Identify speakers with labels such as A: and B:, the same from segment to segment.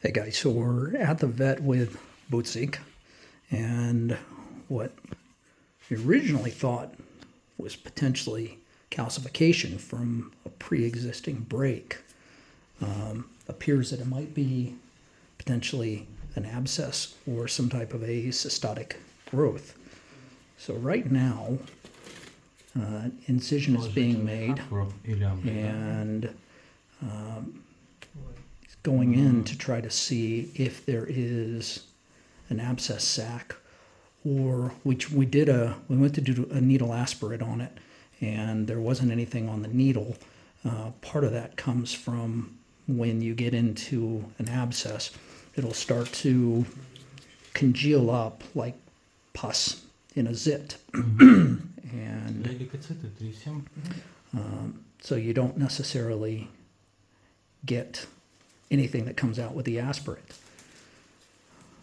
A: Hey guys, so we're at the vet with Butsyk, and what we originally thought was potentially calcification from a pre-existing break appears that it might be potentially an abscess or some type of a cystotic growth. So right now, incision is being made, and going in to try to see if there is an abscess sac, or which we went to do a needle aspirate on it, and there wasn't anything on the needle. Part of that comes from when you get into an abscess, it'll start to congeal up like pus in a zit. And so you don't necessarily get anything that comes out with the aspirate.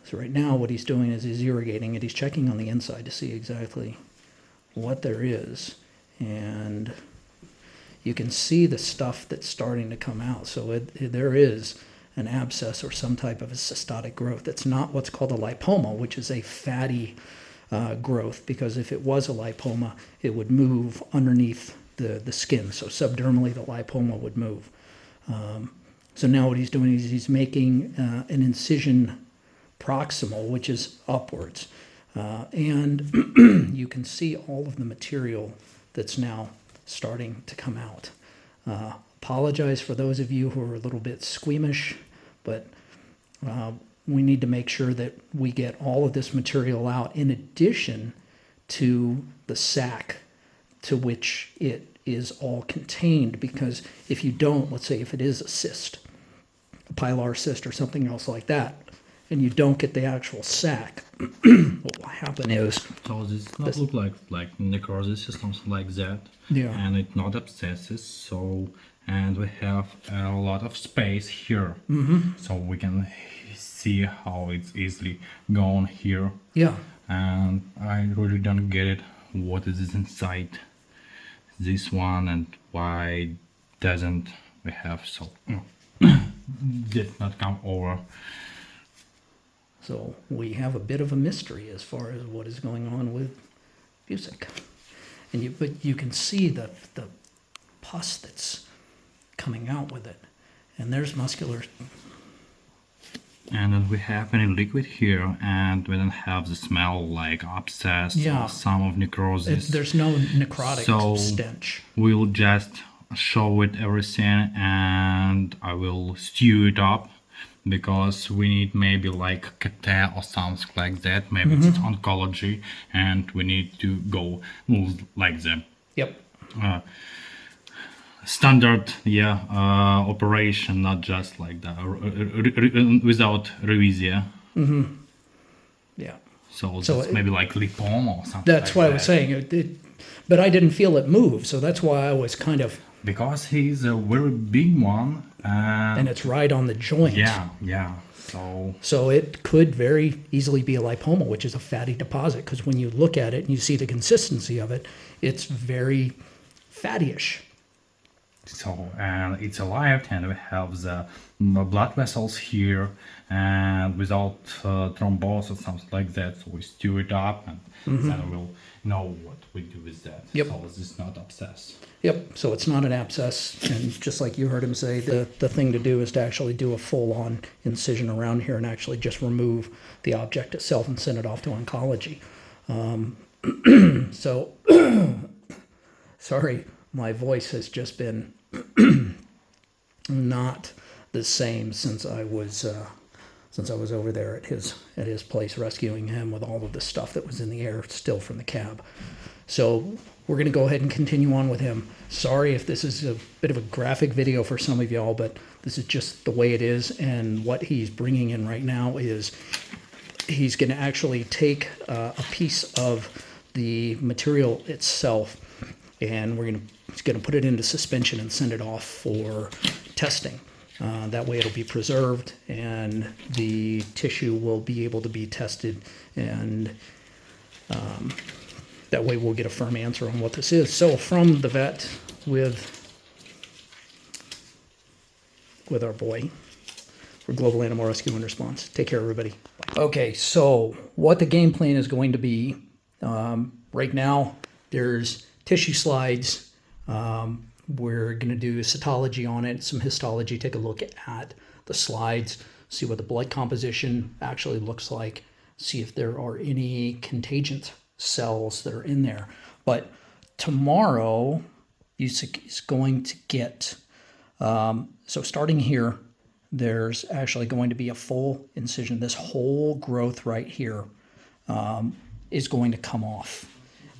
A: So right now what he's doing is he's irrigating it. He's checking on the inside to see exactly what there is. And you can see the stuff that's starting to come out. So there is an abscess or some type of a cystotic growth. It's not what's called a lipoma, which is a fatty growth, because if it was a lipoma, it would move underneath the skin. So subdermally, the lipoma would move. So now what he's doing is he's making an incision proximal, which is upwards. And you can see all of the material that's now starting to come out. Apologize for those of you who are a little bit squeamish, but we need to make sure that we get all of this material out in addition to the sac to which it is all contained, because if you don't, let's say if it is a cyst, a pilar cyst or something else like that, and you don't get the actual sac, what will happen is...
B: So this not look like necrosis or something like that.
A: Yeah.
B: And it's not abscesses, so... And we have a lot of space here. So we can see how it's easily gone here.
A: Yeah.
B: And I really don't get it. What is inside this one and why doesn't we have so... did not come over.
A: So we have a bit of a mystery as far as what is going on with Butsyk. And but you can see the pus that's coming out with it. And there's muscular...
B: And then we have any liquid here, and we don't have the smell like abscess or some of necrosis.
A: There's no necrotic stench.
B: We'll just show it everything, and I will stew it up, because we need maybe like CAT or something like that. Maybe it's oncology, and we need to go like the standard operation, not just like the without revision.
A: Yeah.
B: So it's maybe like lipoma or something.
A: That's what I was saying. But I didn't feel it move, so that's why I was kind of...
B: Because he's a very big one.
A: And it's right on the joint.
B: Yeah.
A: So it could very easily be a lipoma, which is a fatty deposit, because when you look at it and you see the consistency of it, it's very fattyish.
B: So, and it's alive, and we have the blood vessels here, and without thrombosis or something like that. So we stew it up, and then we'll know what we do with that.
A: Yep.
B: So this is not abscess.
A: Yep, so it's not an abscess, and just like you heard him say, the thing to do is to actually do a full-on incision around here and actually just remove the object itself and send it off to oncology. So, sorry, my voice has just been not the same since I was over there at his place rescuing him with all of the stuff that was in the air still from the cab. So we're going to go ahead and continue on with him. Sorry if this is a bit of a graphic video for some of y'all, but this is just the way it is. And what he's bringing in right now is he's going to actually take a piece of the material itself, and he's going to put it into suspension and send it off for testing. That way it'll be preserved, and the tissue will be able to be tested, and that way we'll get a firm answer on what this is. So from the vet with our boy, for Global Animal Rescue and Response. Take care, everybody. Bye. Okay, so what the game plan is going to be, right now, there's tissue slides. We're going to do cytology on it, some histology, take a look at the slides, see what the blood composition actually looks like, see if there are any contagious cells that are in there. But tomorrow, Butsyk is going to get, so starting here, there's actually going to be a full incision. This whole growth right here is going to come off.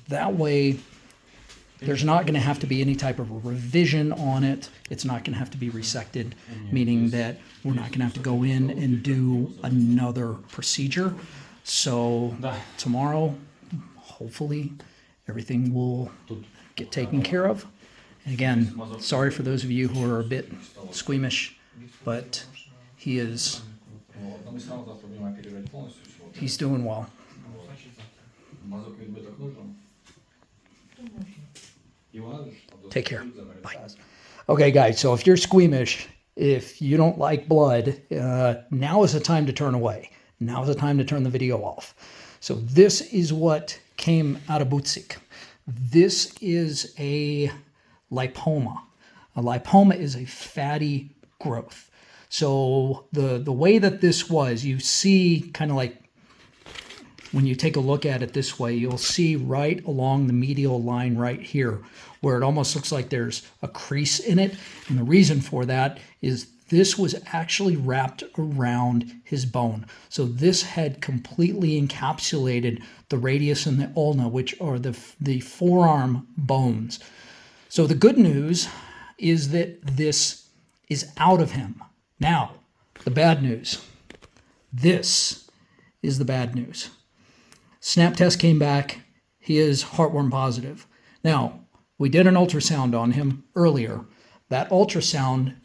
A: That way, there's not going to have to be any type of a revision on it. It's not going to have to be resected, meaning that we're not going to have to go in and do another procedure. So tomorrow, hopefully, everything will get taken care of. And again, sorry for those of you who are a bit squeamish, but he's doing well. Take care. Bye. Okay, guys, so if you're squeamish, if you don't like blood, now is the time to turn away. Now is the time to turn the video off. So this is what came out of Butsyk. This is a lipoma. A lipoma is a fatty growth. So the way that this was, you see kind of like when you take a look at it this way, you'll see right along the medial line right here where it almost looks like there's a crease in it. And the reason for that is this was actually wrapped around his bone. So this had completely encapsulated the radius and the ulna, which are the forearm bones. So the good news is that this is out of him. Now, the bad news. This is the bad news. Snap test came back. He is heartworm positive. Now, we did an ultrasound on him earlier. That ultrasound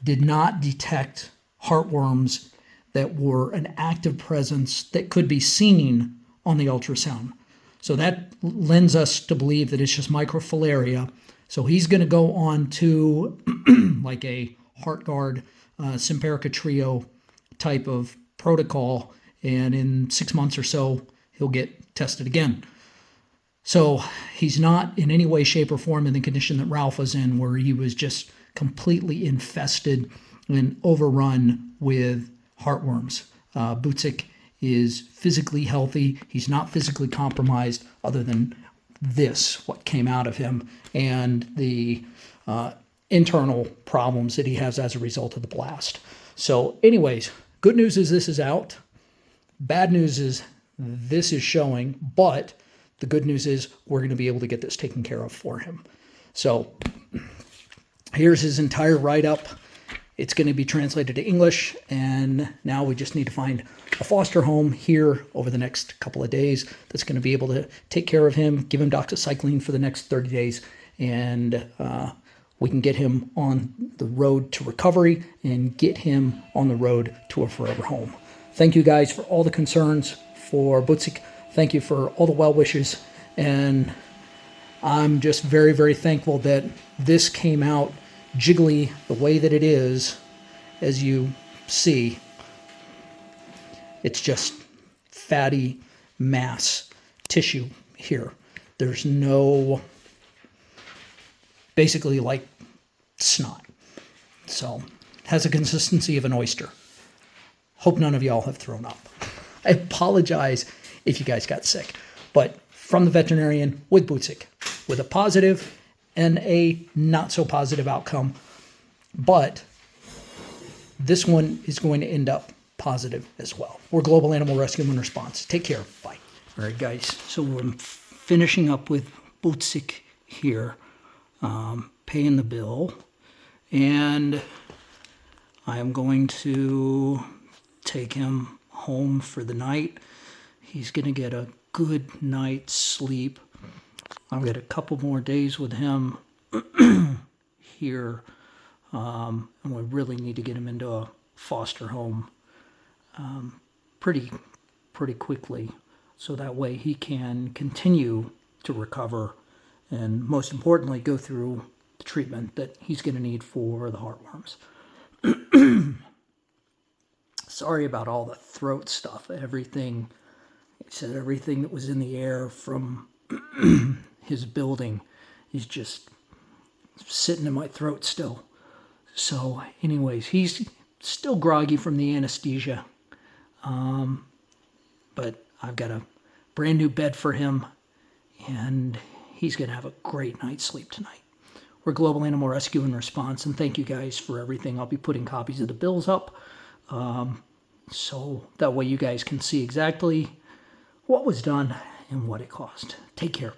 A: did not detect heartworms that were an active presence that could be seen on the ultrasound. So that lends us to believe that it's just microfilaria. So he's going to go on to like a HeartGuard, Simparica Trio type of protocol, and in 6 months or so, he'll get tested again. So he's not in any way, shape, or form in the condition that Ralph was in, where he was just completely infested and overrun with heartworms. Butsyk is physically healthy. He's not physically compromised other than this, what came out of him, and the internal problems that he has as a result of the blast. So anyways, good news is this is out. Bad news is this is showing, but the good news is we're going to be able to get this taken care of for him. So here's his entire write-up. It's going to be translated to English, and now we just need to find a foster home here over the next couple of days that's going to be able to take care of him, give him doxycycline for the next 30 days, and we can get him on the road to recovery and get him on the road to a forever home. Thank you guys for all the concerns for Butsyk. Thank you for all the well wishes, and I'm just very, very thankful that this came out jiggly the way that it is. As you see, it's just fatty mass tissue here. There's no, basically like snot. So it has a consistency of an oyster. Hope none of y'all have thrown up. I apologize if you guys got sick, but from the veterinarian with Butsyk, with a positive and a not so positive outcome, but this one is going to end up positive as well. We're Global Animal Rescue and Response. Take care. Bye. All right, guys. So we're finishing up with Butsyk here, paying the bill, and I am going to take him home for the night. He's going to get a good night's sleep. I've got a couple more days with him here, and we really need to get him into a foster home pretty quickly, so that way he can continue to recover and, most importantly, go through the treatment that he's going to need for the heartworms. Sorry about all the throat stuff. Everything, he said everything that was in the air from his building is just sitting in my throat still. So anyways, he's still groggy from the anesthesia. But I've got a brand new bed for him, and he's going to have a great night's sleep tonight. We're Global Animal Rescue and Response, and thank you guys for everything. I'll be putting copies of the bills up, so that way you guys can see exactly what was done and what it cost. Take care.